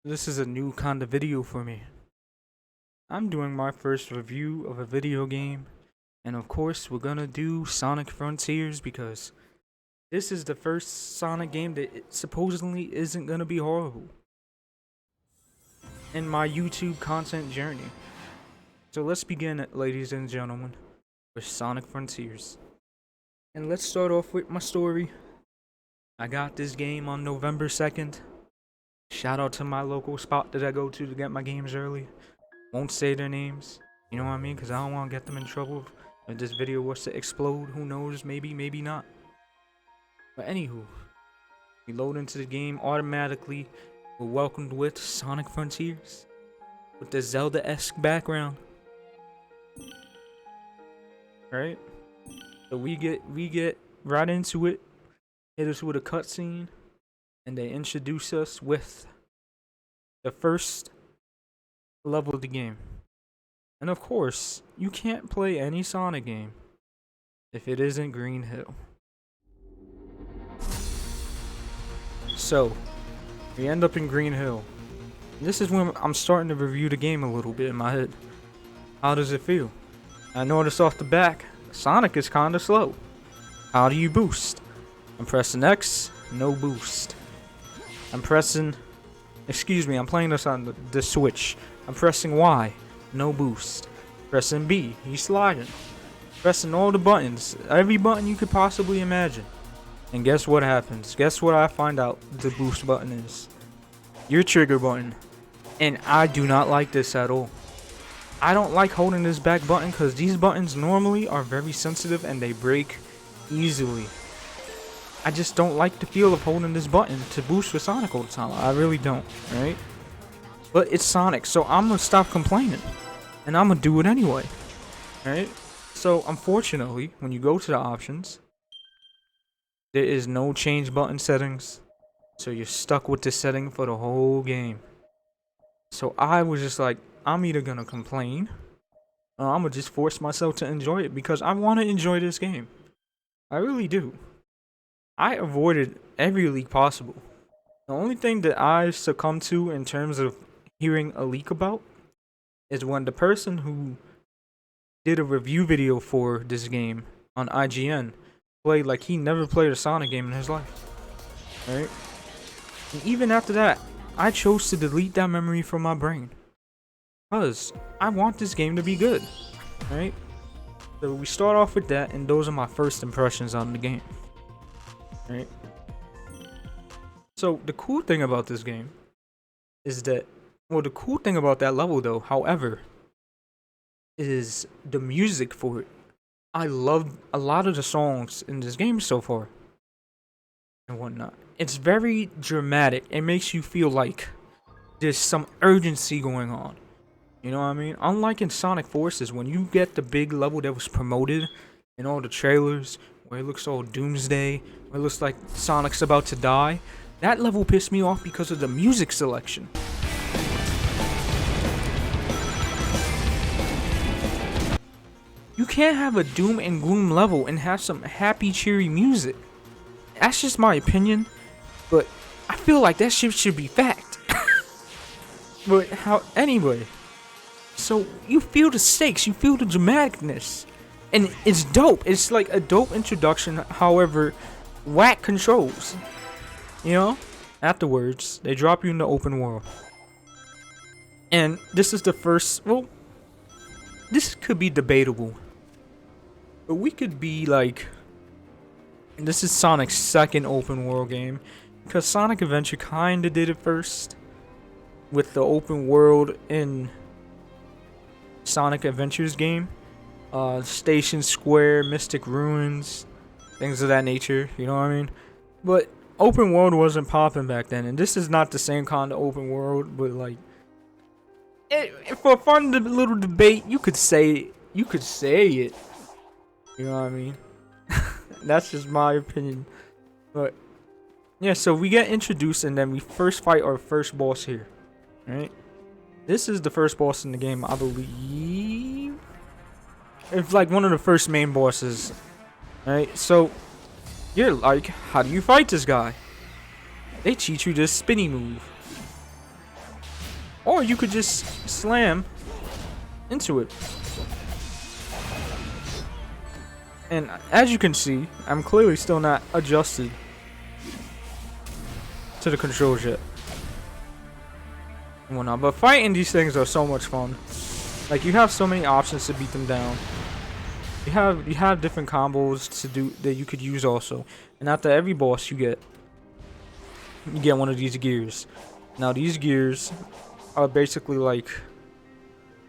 This is a new kind of video for me. I'm doing my first review of a video game, and of course, we're gonna do Sonic Frontiers because this is the first Sonic game that supposedly isn't gonna be horrible in my YouTube content journey. So let's begin, ladies and gentlemen, with Sonic Frontiers. And let's start off with my story. I got this game on November 2nd. Shout out to my local spot that I go to get my games early. Won't say their names, you know what I mean? Because I don't want to get them in trouble. If this video was to explode, who knows? Maybe, maybe not. But anywho, we load into the game automatically. We're welcomed with Sonic Frontiers with the Zelda-esque background. Right? So we get right into it. Hit us with a cutscene. And they introduce us with the first level of the game. And of course, you can't play any Sonic game if it isn't Green Hill. So, we end up in Green Hill. This is when I'm starting to review the game a little bit in my head. How does it feel? I noticed off the back, Sonic is kinda slow. How do you boost? I'm pressing X, no boost. I'm playing this on the Switch. I'm pressing Y, no boost. Pressing B, he's sliding. Pressing all the buttons, every button you could possibly imagine. And guess what happens? Guess what I find out the boost button is? Your trigger button. And I do not like this at all. I don't like holding this back button because these buttons normally are very sensitive and they break easily. I just don't like the feel of holding this button to boost with Sonic all the time. I really don't, right? But it's Sonic, so I'm gonna stop complaining. And I'm gonna do it anyway, right? So, unfortunately, when you go to the options, there is no change button settings. So you're stuck with this setting for the whole game. So I was just like, I'm either gonna complain, or I'm gonna just force myself to enjoy it because I want to enjoy this game. I really do. I avoided every leak possible. The only thing that I succumbed to in terms of hearing a leak about is when the person who did a review video for this game on IGN played like he never played a Sonic game in his life. Right? And even after that, I chose to delete that memory from my brain. Because I want this game to be good. Right? So we start off with that, and those are my first impressions on the game. Right? So the cool thing about this game is that, well, the cool thing about that level though, however, is the music for it. I love a lot of the songs in this game so far and whatnot. It's very dramatic. It makes you feel like there's some urgency going on. You know what I mean? Unlike in Sonic Forces, when you get the big level that was promoted in all the trailers, where it looks all doomsday, where it looks like Sonic's about to die, that level pissed me off because of the music selection. You can't have a doom and gloom level and have some happy, cheery music. That's just my opinion, but I feel like that shit should be fact. But anyway, so you feel the stakes, you feel the dramaticness. And it's dope. It's like a dope introduction, however, whack controls. You know? Afterwards, they drop you in the open world. And this is the first, well, this could be debatable. But we could be like, this is Sonic's second open world game. Because Sonic Adventure kinda did it first. With the open world in Sonic Adventures game. Station Square, Mystic Ruins, things of that nature, you know what I mean? But open world wasn't popping back then, and this is not the same kind of open world, but like, for a fun little debate, you could say it, you know what I mean? That's just my opinion, but yeah, so we get introduced, and then we first fight our first boss here, right? This is the first boss in the game, I believe. It's like one of the first main bosses, right? So you're like, how do you fight this guy? They teach you this spinny move. or you could just slam into it. And as you can see, I'm clearly still not adjusted to the controls yet and whatnot. But fighting these things are so much fun. Like, you have so many options to beat them down. You have different combos to do that you could use also. And after every boss, you get one of these gears. Now these gears are basically like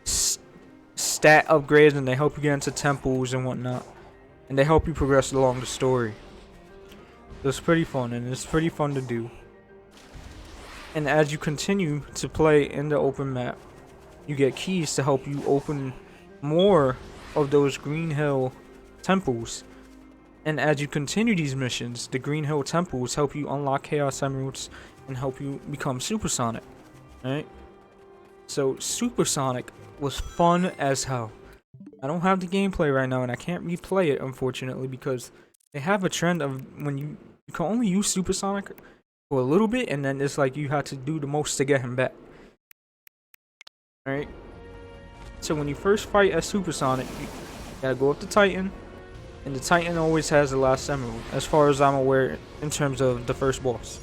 stat upgrades, and they help you get into temples and whatnot, and they help you progress along the story. So it's pretty fun, and it's pretty fun to do. And as you continue to play in the open map, you get keys to help you open more of those Green Hill temples. And as you continue these missions, the Green Hill temples help you unlock Chaos Emeralds and help you become Supersonic. Right? So Supersonic was fun as hell. I don't have the gameplay right now, and I can't replay it, unfortunately, because they have a trend of when you can only use Supersonic for a little bit, and then it's like you have to do the most to get him back. Alright? So when you first fight as Supersonic, you gotta go up to Titan, and the Titan always has the last emerald, as far as I'm aware, in terms of the first boss.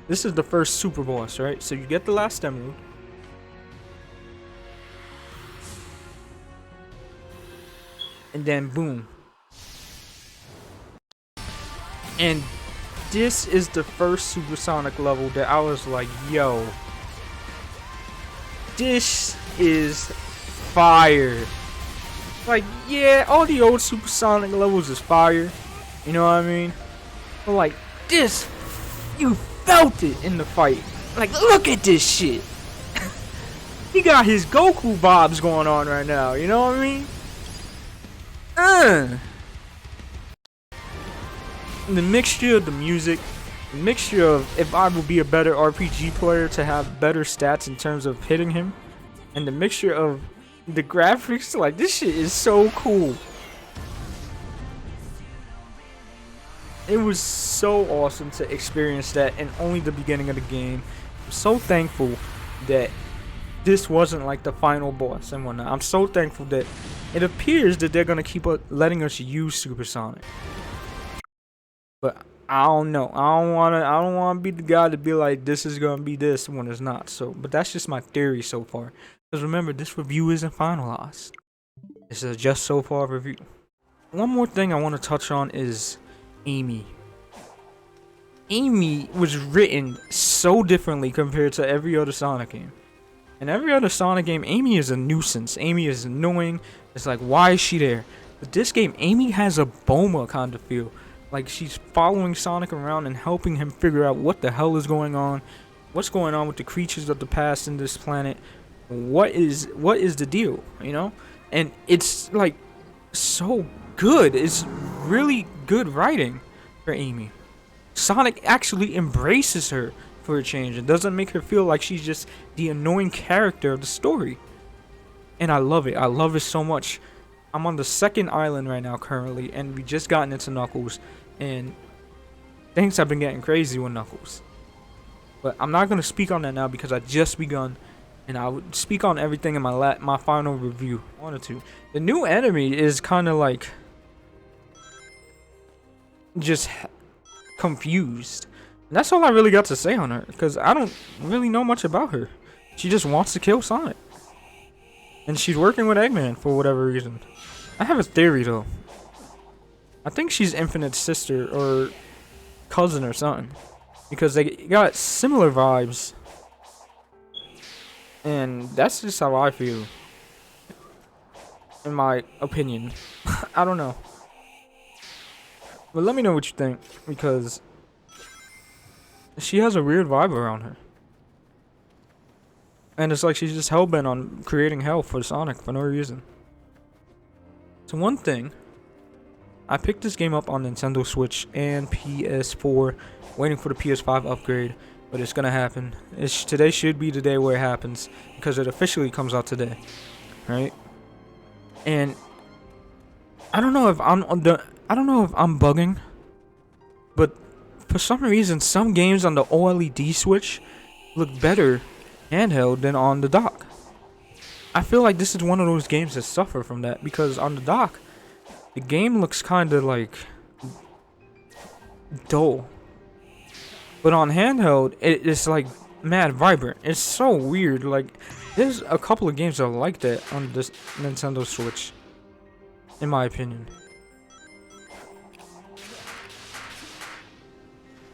This is the first super boss, right? So you get the last emerald. And then boom. And this is the first Supersonic level that I was like, yo, this is fire. Like, yeah, all the old Supersonic levels is fire, you know what I mean? But like, this, you felt it in the fight. Like, look at this shit. He got his Goku vibes going on right now, you know what I mean? The mixture of the music, the mixture of if I would be a better RPG player to have better stats in terms of hitting him, and the mixture of the graphics, like, this shit is so cool. It was so awesome to experience that in only the beginning of the game. I'm so thankful that this wasn't like the final boss and whatnot. I'm so thankful that it appears that they're gonna keep letting us use Supersonic. But I don't know. I don't wanna be the guy to be like, this is gonna be this when it's not. So, but that's just my theory so far. Because remember, this review isn't finalized. This is a just so far review. One more thing I want to touch on is Amy. Amy was written so differently compared to every other Sonic game. In every other Sonic game, Amy is a nuisance. Amy is annoying. It's like, why is she there? But this game, Amy has a Boma kind of feel. Like, she's following Sonic around and helping him figure out what the hell is going on. What's going on with the creatures of the past in this planet. What is the deal, you know? And it's like so good. It's really good writing for Amy. Sonic actually embraces her for a change and doesn't make her feel like she's just the annoying character of the story. And I love it. I love it so much. I'm on the second island right now currently, and we just gotten into Knuckles, and things have been getting crazy with Knuckles. But I'm not gonna speak on that now because I just begun, and I would speak on everything in my final review. I wanted to. The new enemy is kind of like just confused. And that's all I really got to say on her, because I don't really know much about her. She just wants to kill Sonic. And she's working with Eggman for whatever reason. I have a theory though. I think she's Infinite's sister or cousin or something, because they got similar vibes. And that's just how I feel, in my opinion. I don't know. But let me know what you think, because she has a weird vibe around her. And it's like she's just hellbent on creating hell for Sonic for no reason. So one thing, I picked this game up on Nintendo Switch and PS4, waiting for the PS5 upgrade, but it's gonna happen. Today should be the day where it happens, because it officially comes out today, right? And I don't know if I'm bugging, but for some reason, some games on the OLED Switch look better handheld than on the dock. I feel like this is one of those games that suffer from that, because on the dock, the game looks kind of like dull. But on handheld, it's like mad vibrant. It's so weird. Like, there's a couple of games that are like that on this Nintendo Switch, in my opinion.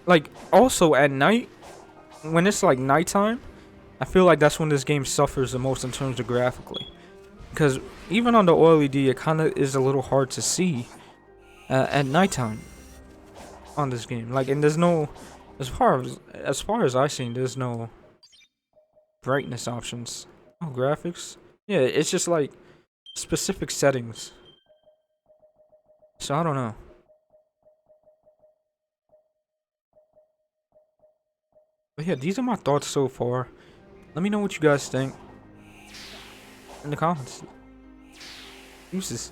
Like, also at night, when it's like nighttime, I feel like that's when this game suffers the most in terms of graphically. Because even on the OLED, it kind of is a little hard to see at nighttime on this game. Like, and there's no, as far as I've seen, there's no brightness options. Oh, graphics. Yeah, it's just like specific settings. So I don't know. But yeah, these are my thoughts so far. Let me know what you guys think in the comments. Deuces.